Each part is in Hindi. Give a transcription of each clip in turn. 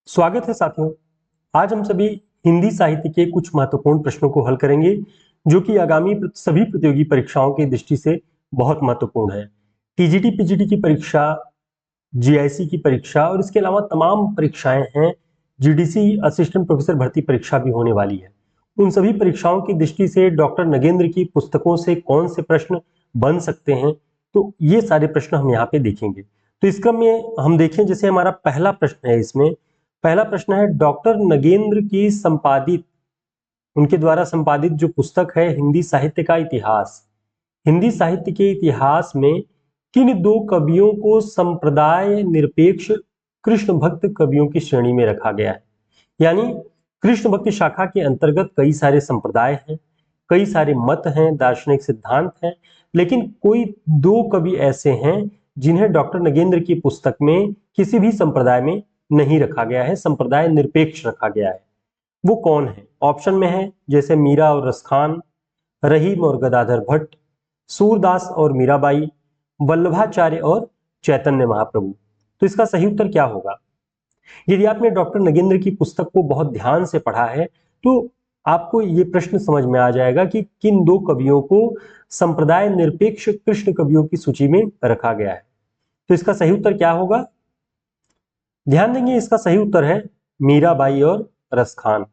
स्वागत है साथियों। आज हम सभी हिंदी साहित्य के कुछ महत्वपूर्ण प्रश्नों को हल करेंगे जो कि आगामी सभी प्रतियोगी परीक्षाओं की दृष्टि से बहुत महत्वपूर्ण है। टीजीटी पीजीटी की परीक्षा, जीआईसी की परीक्षा और इसके अलावा तमाम परीक्षाएं हैं। जीडीसी असिस्टेंट प्रोफेसर भर्ती परीक्षा भी होने वाली है। उन सभी परीक्षाओं की दृष्टि से डॉक्टर नगेंद्र की पुस्तकों से कौन से प्रश्न बन सकते हैं, तो ये सारे प्रश्न हम यहाँ पे देखेंगे। तो इस क्रम में हम देखें, जैसे हमारा पहला प्रश्न है, इसमें पहला प्रश्न है डॉक्टर नगेंद्र की संपादित, उनके द्वारा संपादित जो पुस्तक है हिंदी साहित्य का इतिहास, हिंदी साहित्य के इतिहास में किन दो कवियों को संप्रदाय निरपेक्ष कृष्ण भक्त कवियों की श्रेणी में रखा गया है। यानी कृष्ण भक्ति शाखा के अंतर्गत कई सारे संप्रदाय हैं, कई सारे मत हैं, दार्शनिक सिद्धांत हैं, लेकिन कोई दो कवि ऐसे हैं जिन्हें डॉक्टर नगेंद्र की पुस्तक में किसी भी संप्रदाय में नहीं रखा गया है, संप्रदाय निरपेक्ष रखा गया है। वो कौन है? ऑप्शन में है जैसे मीरा और रसखान, रहीम और गदाधर भट्ट, सूरदास और मीराबाई, वल्लभाचार्य और चैतन्य महाप्रभु। तो इसका सही उत्तर क्या होगा? यदि आपने डॉक्टर नगेंद्र की पुस्तक को बहुत ध्यान से पढ़ा है तो आपको ये प्रश्न समझ में आ जाएगा कि किन दो कवियों को संप्रदाय निरपेक्ष कृष्ण कवियों की सूची में रखा गया है। तो इसका सही उत्तर क्या होगा? ध्यान देंगे, इसका सही उत्तर है मीराबाई और रसखान।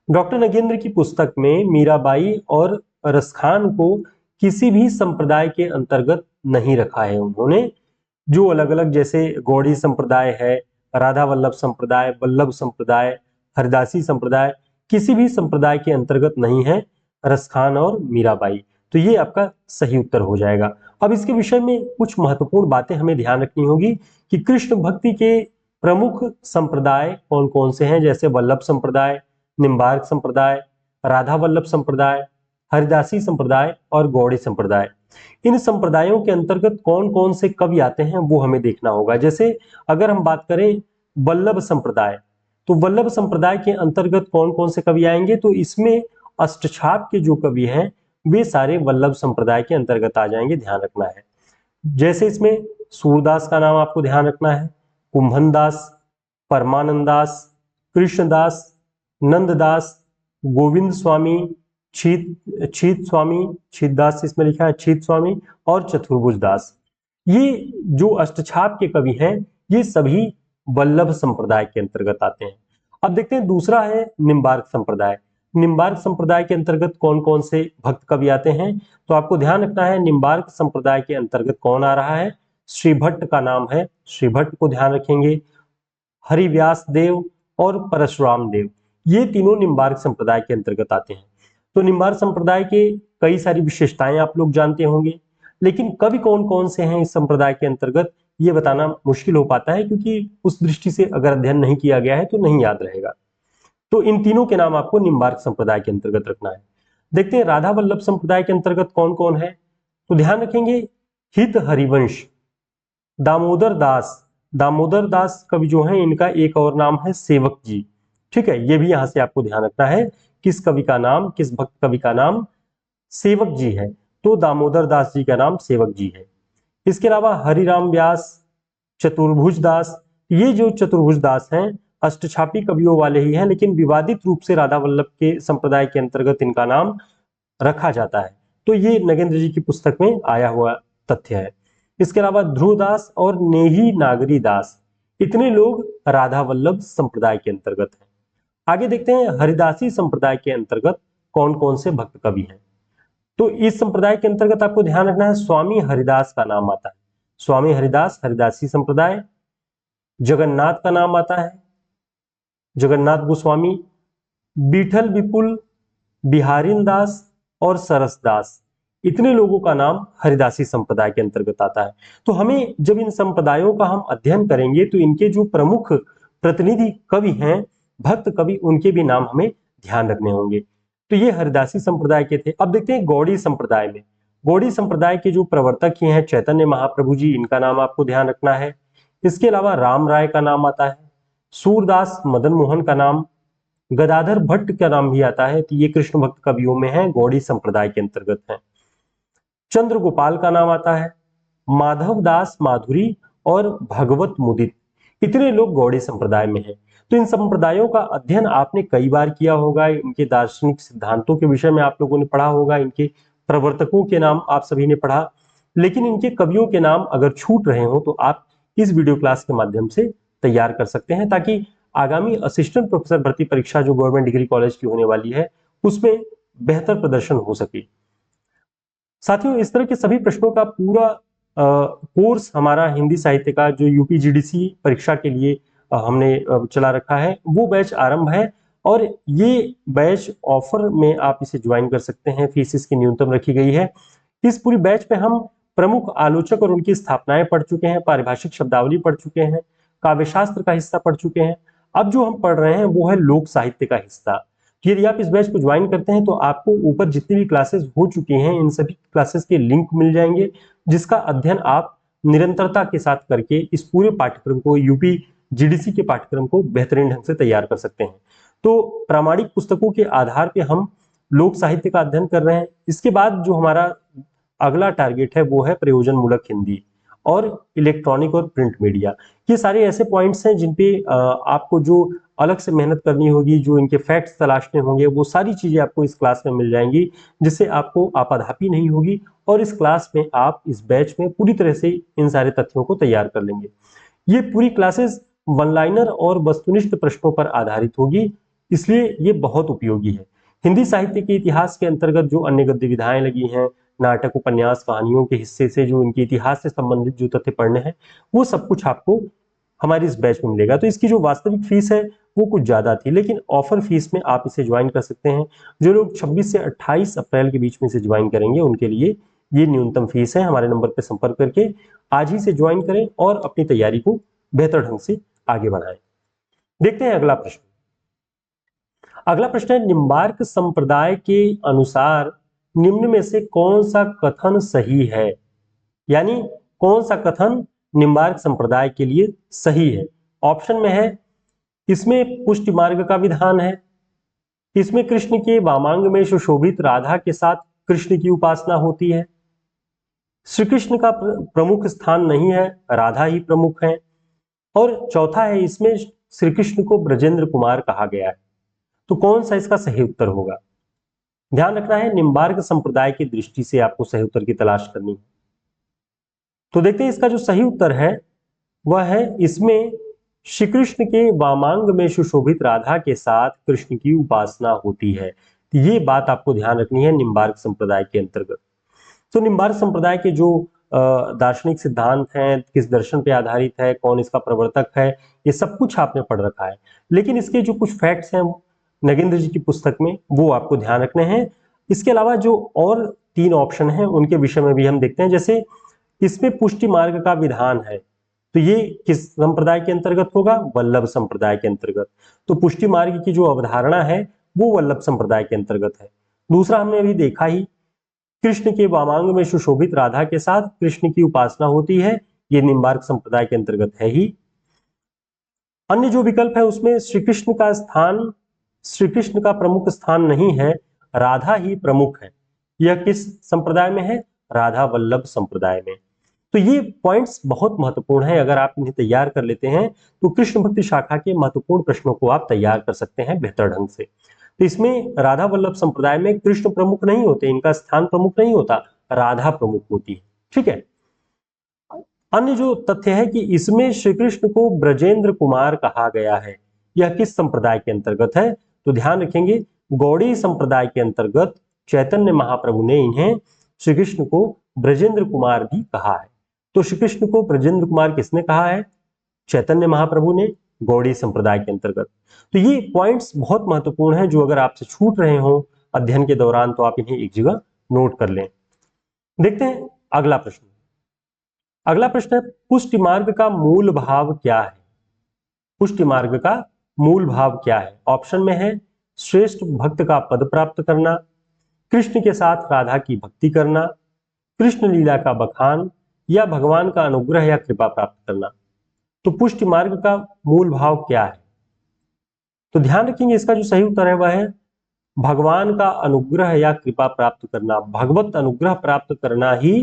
डॉक्टर नगेंद्र की पुस्तक में मीराबाई और रसखान को किसी भी संप्रदाय के अंतर्गत नहीं रखा है। उन्होंने जो अलग अलग, जैसे गौड़ी संप्रदाय है, राधा वल्लभ संप्रदाय, वल्लभ संप्रदाय, हरिदासी संप्रदाय, किसी भी संप्रदाय के अंतर्गत नहीं है रसखान और मीराबाई। तो ये आपका सही उत्तर हो जाएगा। अब इसके विषय में कुछ महत्वपूर्ण बातें हमें ध्यान रखनी होगी कि कृष्ण भक्ति के प्रमुख संप्रदाय कौन कौन से हैं, जैसे वल्लभ संप्रदाय, निम्बार्क संप्रदाय, राधा वल्लभ संप्रदाय, हरिदासी संप्रदाय और गौड़ी संप्रदाय। इन संप्रदायों के अंतर्गत कौन कौन से कवि आते हैं वो हमें देखना होगा। जैसे अगर हम बात करें वल्लभ संप्रदाय, तो वल्लभ संप्रदाय के अंतर्गत कौन कौन से कवि आएंगे, तो इसमें अष्टछाप के जो कवि हैं वे सारे वल्लभ संप्रदाय के अंतर्गत आ जाएंगे, ध्यान रखना है। जैसे इसमें सूरदास का नाम आपको ध्यान रखना है, कुंभन दास, परमानंदास, कृष्णदास, नंददास, गोविंद स्वामी, छीत स्वामी, छीतदास इसमें लिखा है, छीत स्वामी और चतुर्भुज दास। ये जो अष्टछाप के कवि हैं ये सभी वल्लभ संप्रदाय के अंतर्गत आते हैं। अब देखते हैं दूसरा है निम्बार्क संप्रदाय। निम्बार्क संप्रदाय के अंतर्गत कौन कौन से भक्त कवि आते हैं, तो आपको ध्यान रखना है निम्बार्क संप्रदाय के अंतर्गत कौन आ रहा है, श्रीभट्ट का नाम है, श्रीभट्ट को ध्यान रखेंगे, हरिव्यास देव और परशुराम देव, ये तीनों निम्बार्क संप्रदाय के अंतर्गत आते हैं। तो निम्बार्क संप्रदाय के कई सारी विशेषताएं आप लोग जानते होंगे, लेकिन कवि कौन कौन से हैं इस संप्रदाय के अंतर्गत ये बताना मुश्किल हो पाता है, क्योंकि उस दृष्टि से अगर अध्ययन नहीं किया गया है तो नहीं याद रहेगा। तो इन तीनों के नाम आपको निम्बार्क संप्रदाय के अंतर्गत रखना है। देखते हैं राधा वल्लभ संप्रदाय के अंतर्गत कौन कौन है, तो ध्यान रखेंगे हित हरिवंश, दामोदर दास, दामोदर दास कवि जो है इनका एक और नाम है सेवक जी। ठीक है, ये भी यहां से आपको ध्यान रखना है, किस कवि का नाम, किस भक्त कवि का नाम सेवक जी है, तो दामोदर दास जी का नाम सेवक जी है। इसके अलावा हरिराम व्यास, चतुर्भुज दास, ये जो चतुर्भुज दास हैं अष्टछापी कवियों वाले ही हैं, लेकिन विवादित रूप से राधा वल्लभ के संप्रदाय के अंतर्गत इनका नाम रखा जाता है। तो ये नगेंद्र जी की पुस्तक में आया हुआ तथ्य है। इसके अलावा ध्रुवदास और नेही नागरी दास, इतने लोग राधा वल्लभ संप्रदाय के अंतर्गत हैं। आगे देखते हैं हरिदासी संप्रदाय के अंतर्गत कौन कौन से भक्त कवि हैं। तो इस संप्रदाय के अंतर्गत आपको ध्यान रखना है स्वामी हरिदास का नाम आता है, स्वामी हरिदास हरिदासी संप्रदाय। जगन्नाथ का नाम आता है, जगन्नाथ गोस्वामी, बीठल विपुल, बिहारीन दास और सरस दास, इतने लोगों का नाम हरिदासी संप्रदाय के अंतर्गत आता है। तो हमें जब इन संप्रदायों का हम अध्ययन करेंगे तो इनके जो प्रमुख प्रतिनिधि कवि हैं, भक्त कवि, उनके भी नाम हमें ध्यान रखने होंगे। तो ये हरिदासी संप्रदाय के थे। अब देखते हैं गौड़ी संप्रदाय में, गौड़ी संप्रदाय के जो प्रवर्तक ही हैं चैतन्य महाप्रभु जी, इनका नाम आपको ध्यान रखना है। इसके अलावा राम राय का नाम आता है, सूरदास मदन मोहन का नाम, गदाधर भट्ट का नाम भी आता है। तो ये कृष्ण भक्त कवियों में है, गौड़ी संप्रदाय के अंतर्गत है। चंद्र गोपाल का नाम आता है, माधव दास माधुरी और भगवत मुदित, इतने लोग गौड़ीय संप्रदाय में हैं। तो इन संप्रदायों का अध्ययन आपने कई बार किया होगा, इनके दार्शनिक सिद्धांतों के विषय में आप लोगों ने पढ़ा होगा, इनके प्रवर्तकों के नाम आप सभी ने पढ़ा, लेकिन इनके कवियों के नाम अगर छूट रहे हो तो आप इस वीडियो क्लास के माध्यम से तैयार कर सकते हैं, ताकि आगामी असिस्टेंट प्रोफेसर भर्ती परीक्षा जो गवर्नमेंट डिग्री कॉलेज की होने वाली है उसमें बेहतर प्रदर्शन हो सके। साथियों, इस तरह के सभी प्रश्नों का पूरा कोर्स हमारा हिंदी साहित्य का जो यूपीजीडीसी परीक्षा के लिए हमने चला रखा है, वो बैच आरंभ है और ये बैच ऑफर में आप इसे ज्वाइन कर सकते हैं। फीस इसकी न्यूनतम रखी गई है। इस पूरी बैच में हम प्रमुख आलोचक और उनकी स्थापनाएं पढ़ चुके हैं, पारिभाषिक शब्दावली पढ़ चुके हैं, काव्यशास्त्र का हिस्सा पढ़ चुके हैं। अब जो हम पढ़ रहे हैं वो है लोक साहित्य का हिस्सा। यदि आप इस बैच को ज्वाइन करते हैं तो आपको ऊपर जितनी भी क्लासेस हो चुकी हैं इन सभी क्लासेस के लिंक मिल जाएंगे, जिसका अध्ययन आप निरंतरता के साथ करके इस पूरे पाठ्यक्रम को, यूपी जीडीसी के पाठ्यक्रम को बेहतरीन ढंग से तैयार कर सकते हैं। तो प्रामाणिक पुस्तकों के आधार पर हम लोक साहित्य का अध्ययन कर रहे हैं। इसके बाद जो हमारा अगला टारगेट है वो है प्रयोजन मूलक हिंदी और इलेक्ट्रॉनिक और प्रिंट मीडिया। ये सारे ऐसे पॉइंट्स हैं जिन पे आपको जो अलग से मेहनत करनी होगी, जो इनके फैक्ट्स तलाशने होंगे, वो सारी चीजें आपको इस क्लास में मिल जाएंगी, जिससे आपको आपाधापी नहीं होगी और इस क्लास में आप इस बैच में पूरी तरह से इन सारे तथ्यों को तैयार कर लेंगे। ये पूरी क्लासेस वन लाइनर और वस्तुनिष्ठ प्रश्नों पर आधारित होगी, इसलिए ये बहुत उपयोगी है। हिंदी साहित्य के इतिहास के अंतर्गत जो अन्य गद्य विधाएं लगी हैं, नाटक, उपन्यास, कहानियों के हिस्से से जो इनके इतिहास से संबंधित जो तथ्य पढ़ने हैं, वो सब कुछ आपको हमारी इस बैच में मिलेगा। तो इसकी जो वास्तविक फीस है वो कुछ ज्यादा थी, लेकिन ऑफर फीस में आप इसे ज्वाइन कर सकते हैं। जो लोग 26 से 28 अप्रैल के बीच में इसे ज्वाइन करेंगे उनके लिए ये न्यूनतम फीस है। हमारे नंबर पर संपर्क करके आज ही से ज्वाइन करें और अपनी तैयारी को बेहतर ढंग से आगे बढ़ाएं। देखते हैं अगला प्रश्न। अगला प्रश्न है, निम्बार्क संप्रदाय के अनुसार निम्न में से कौन सा कथन सही है? यानी कौन सा कथन निम्बार्क संप्रदाय के लिए सही है? ऑप्शन में है, इसमें पुष्टि मार्ग का विधान है, इसमें कृष्ण के वामांग में सुशोभित राधा के साथ कृष्ण की उपासना होती है, श्री कृष्ण का प्रमुख स्थान नहीं है, राधा ही प्रमुख है, और चौथा है, इसमें श्री कृष्ण को ब्रजेंद्र कुमार कहा गया है। तो कौन सा इसका सही उत्तर होगा? ध्यान रखना है, निम्बार्क संप्रदाय की दृष्टि से आपको सही उत्तर की तलाश करनी है। तो देखते हैं इसका जो सही उत्तर है वह है, इसमें श्री कृष्ण के वामांग में सुशोभित राधा के साथ कृष्ण की उपासना होती है। ये बात आपको ध्यान रखनी है निम्बार्क संप्रदाय के अंतर्गत। तो निम्बार्क संप्रदाय के जो दार्शनिक सिद्धांत हैं, किस दर्शन पे आधारित है, कौन इसका प्रवर्तक है, ये सब कुछ आपने पढ़ रखा है, लेकिन इसके जो कुछ फैक्ट्स हैं नगेंद्र जी की पुस्तक में वो आपको ध्यान रखने हैं। इसके अलावा जो और 3 ऑप्शन हैं उनके विषय में भी हम देखते हैं। जैसे इसमें पुष्टि मार्ग का विधान है, तो ये किस संप्रदाय के अंतर्गत होगा? वल्लभ संप्रदाय के अंतर्गत। तो पुष्टि मार्ग की जो अवधारणा है वो वल्लभ संप्रदाय के अंतर्गत है। दूसरा हमने अभी देखा ही, कृष्ण के वामांग में सुशोभित राधा के साथ कृष्ण की उपासना होती है, ये निम्बार्क संप्रदाय के अंतर्गत है ही। अन्य जो विकल्प है उसमें श्री कृष्ण का स्थान, श्री कृष्ण का प्रमुख स्थान नहीं है, राधा ही प्रमुख है। यह किस संप्रदाय में है? राधा वल्लभ संप्रदाय में। तो ये पॉइंट्स बहुत महत्वपूर्ण है, अगर आप इन्हें तैयार कर लेते हैं तो कृष्ण भक्ति शाखा के महत्वपूर्ण प्रश्नों को आप तैयार कर सकते हैं बेहतर ढंग से। तो इसमें राधा वल्लभ संप्रदाय में कृष्ण प्रमुख नहीं होते, इनका स्थान प्रमुख नहीं होता, राधा प्रमुख होती है। ठीक है। अन्य जो तथ्य है कि इसमें श्री कृष्ण को ब्रजेंद्र कुमार कहा गया है, यह किस संप्रदाय के अंतर्गत है? तो ध्यान रखेंगे, गौड़ीय संप्रदाय के अंतर्गत चैतन्य महाप्रभु ने इन्हें श्री कृष्ण को ब्रजेंद्र कुमार भी कहा है। तो श्री कृष्ण को ब्रजेंद्र कुमार किसने कहा है? चैतन्य महाप्रभु ने, गौड़ीय संप्रदाय के अंतर्गत। तो ये पॉइंट्स बहुत महत्वपूर्ण हैं, जो अगर आपसे छूट रहे हो अध्ययन के दौरान तो आप इन्हें एक जगह नोट कर लें। देखते हैं अगला प्रश्न। अगला प्रश्न है, पुष्टि मार्ग का मूल भाव क्या है? पुष्टि मार्ग का मूल भाव क्या है? ऑप्शन में है, श्रेष्ठ भक्त का पद प्राप्त करना, कृष्ण के साथ राधा की भक्ति करना, कृष्ण लीला का बखान, या भगवान का अनुग्रह या कृपा प्राप्त करना। तो पुष्टि मार्ग का मूल भाव क्या है? तो ध्यान रखेंगे, इसका जो सही उत्तर है वह है भगवान का अनुग्रह या कृपा प्राप्त करना। भगवत अनुग्रह प्राप्त करना ही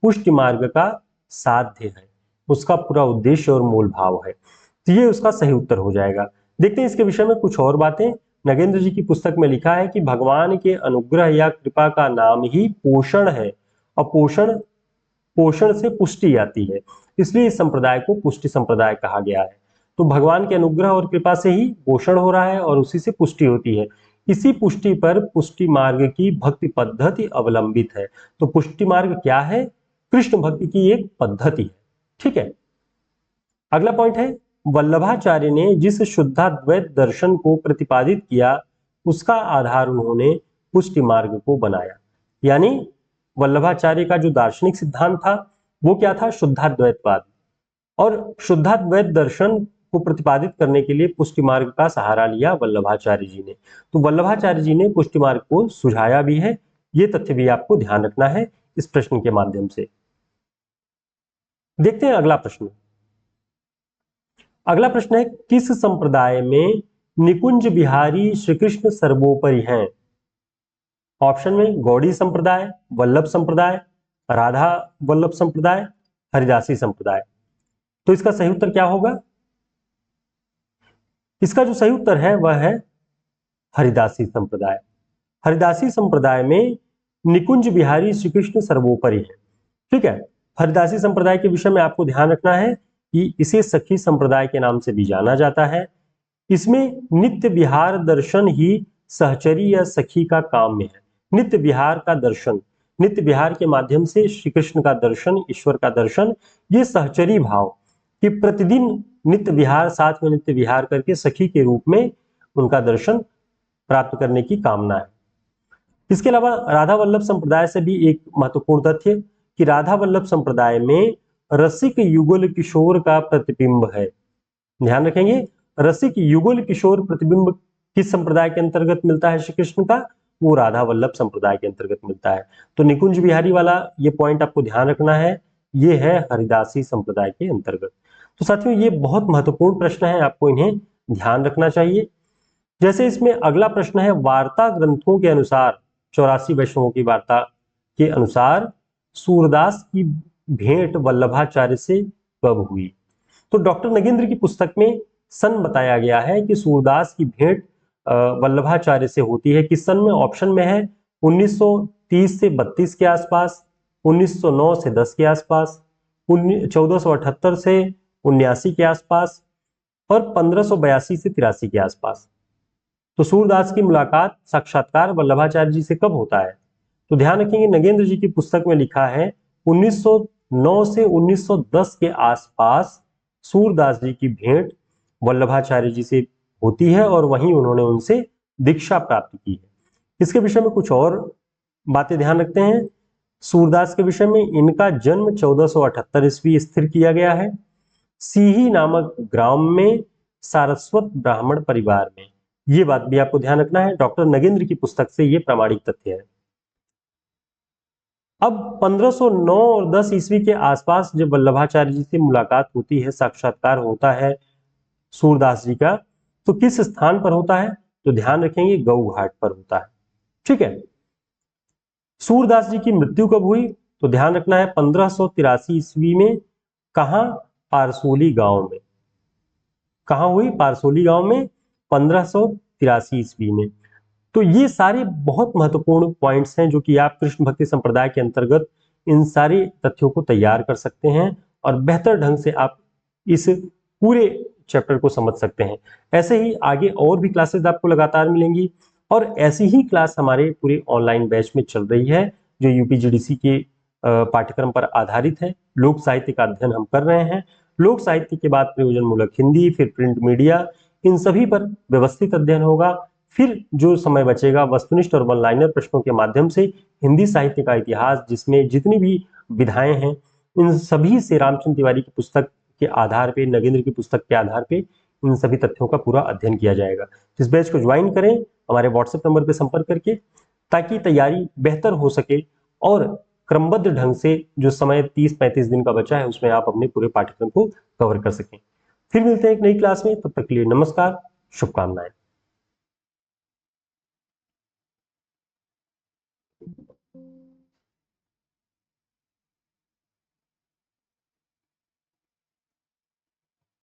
पुष्टि मार्ग का साध्य है, उसका पूरा उद्देश्य और मूल भाव है। तो ये उसका सही उत्तर हो जाएगा। देखते हैं इसके विषय में कुछ और बातें। नगेंद्र जी की पुस्तक में लिखा है कि भगवान के अनुग्रह या कृपा का नाम ही पोषण है और पोषण पोषण से पुष्टि आती है, इसलिए इस संप्रदाय को पुष्टि संप्रदाय कहा गया है। तो भगवान के अनुग्रह और कृपा से ही पोषण हो रहा है और उसी से पुष्टि होती है। इसी पुष्टि पर पुष्टि मार्ग की भक्ति पद्धति अवलंबित है। तो पुष्टि मार्ग क्या है? कृष्ण भक्ति की एक पद्धति है। ठीक है, अगला पॉइंट है, वल्लभाचार्य ने जिस शुद्धाद्वैत दर्शन को प्रतिपादित किया उसका आधार उन्होंने पुष्टि मार्ग को बनाया। यानी वल्लभाचार्य का जो दार्शनिक सिद्धांत था वो क्या था? शुद्धाद्वैतवाद। और शुद्धाद्वैत दर्शन को प्रतिपादित करने के लिए पुष्टि मार्ग का सहारा लिया वल्लभाचार्य जी ने। तो वल्लभाचार्य जी ने पुष्टि मार्ग को सुझाया भी है, ये तथ्य भी आपको ध्यान रखना है इस प्रश्न के माध्यम से। देखते हैं अगला प्रश्न। अगला प्रश्न है, किस संप्रदाय में निकुंज बिहारी श्री कृष्ण सर्वोपरि हैं? ऑप्शन में गौड़ी संप्रदाय, वल्लभ संप्रदाय, राधा वल्लभ संप्रदाय, हरिदासी संप्रदाय। तो इसका सही उत्तर क्या होगा? इसका जो सही उत्तर है वह है हरिदासी संप्रदाय। हरिदासी संप्रदाय में निकुंज बिहारी श्री कृष्ण सर्वोपरि है। ठीक है, हरिदासी संप्रदाय के विषय में आपको ध्यान रखना है कि इसे सखी संप्रदाय के नाम से भी जाना जाता है। इसमें नित्य विहार दर्शन ही सहचरी या सखी का काम में है। नित्य विहार का दर्शन, नित्य विहार के माध्यम से श्री कृष्ण का दर्शन, ईश्वर का दर्शन, ये सहचरी भाव कि प्रतिदिन नित्य विहार, साथ में नित्य विहार करके सखी के रूप में उनका दर्शन प्राप्त करने की कामना है। इसके अलावा राधा वल्लभ संप्रदाय से भी एक महत्वपूर्ण तथ्य कि राधा वल्लभ संप्रदाय में रसिक युगल किशोर का प्रतिबिंब है। ध्यान रखेंगे, रसिक युगल किशोर प्रतिबिंब किस संप्रदाय के अंतर्गत मिलता है? श्री कृष्ण का, वो राधा वल्लभ संप्रदाय के अंतर्गत मिलता है। तो निकुंज बिहारी वाला ये पॉइंट आपको ध्यान रखना है, ये है हरिदासी संप्रदाय के अंतर्गत। तो साथियों ये बहुत महत्वपूर्ण प्रश्न है, आपको इन्हें ध्यान रखना चाहिए। जैसे इसमें अगला प्रश्न है, वार्ता ग्रंथों के अनुसार 84 वैष्णवों की वार्ता के अनुसार सूरदास की भेंट वल्लभाचार्य से कब हुई? तो डॉक्टर नगेंद्र की पुस्तक में सन बताया गया है कि सूरदास की भेंट वल्लभाचार्य से होती है। किस सन में? ऑप्शन में है 1930 से 32 के आसपास, 1909 से 10 के आसपास, 1478 से 79 के आसपास और 1582 से 83 के आसपास। तो सूरदास की मुलाकात, साक्षात्कार वल्लभाचार्य जी से कब होता है? तो ध्यान रखेंगे, नगेंद्र जी की पुस्तक में लिखा है 1909 से 1910 के आसपास सूरदास जी की भेंट वल्लभाचार्य जी से होती है और वहीं उन्होंने उनसे दीक्षा प्राप्त की है। इसके विषय में कुछ और बातें ध्यान रखते हैं। सूरदास के विषय में इनका जन्म 1478 ईस्वी स्थिर किया गया है, सीही नामक ग्राम में, सारस्वत ब्राह्मण परिवार में। ये बात भी आपको ध्यान रखना है, डॉक्टर नगेंद्र की पुस्तक से ये प्रामाणिक तथ्य है। अब 1509 और 10 ईस्वी के आसपास जब वल्लभाचार्य जी से मुलाकात होती है, साक्षात्कार होता है सूरदास जी का, तो किस स्थान पर होता है? तो ध्यान रखेंगे, गौ घाट पर होता है। ठीक है, सूरदास जी की मृत्यु कब हुई? तो ध्यान रखना है 1583 ईस्वी में। कहां? पारसोली गांव में। कहां हुई? पारसोली गांव में 1583 ईस्वी में। तो ये सारे बहुत महत्वपूर्ण पॉइंट्स हैं जो कि आप कृष्ण भक्ति संप्रदाय के अंतर्गत इन सारे तथ्यों को तैयार कर सकते हैं और बेहतर ढंग से आप इस पूरे चैप्टर को समझ सकते हैं। ऐसे ही आगे और भी क्लासेस आपको लगातार मिलेंगी और ऐसी ही क्लास हमारे पूरे ऑनलाइन बैच में चल रही है जो यूपीजीडीसी के पाठ्यक्रम पर आधारित है। लोक साहित्य का अध्ययन हम कर रहे हैं। लोक साहित्य के बाद प्रयोजन मूलक हिंदी, फिर प्रिंट मीडिया, इन सभी पर व्यवस्थित अध्ययन होगा। फिर जो समय बचेगा वस्तुनिष्ठ और वन लाइनर प्रश्नों के माध्यम से हिंदी साहित्य का इतिहास, जिसमें जितनी भी विधाएं हैं इन सभी से रामचंद्र तिवारी की पुस्तक के आधार पे, नगेंद्र की पुस्तक के आधार पे इन सभी तथ्यों का पूरा अध्ययन किया जाएगा। इस बैच को ज्वाइन करें हमारे व्हाट्सएप नंबर पर संपर्क करके, ताकि तैयारी बेहतर हो सके और क्रमबद्ध ढंग से जो समय 30-35 दिन का बचा है उसमें आप अपने पूरे पाठ्यक्रम को कवर कर सकें। फिर मिलते हैं एक नई क्लास में, तब तक के लिए नमस्कार, शुभकामनाएं।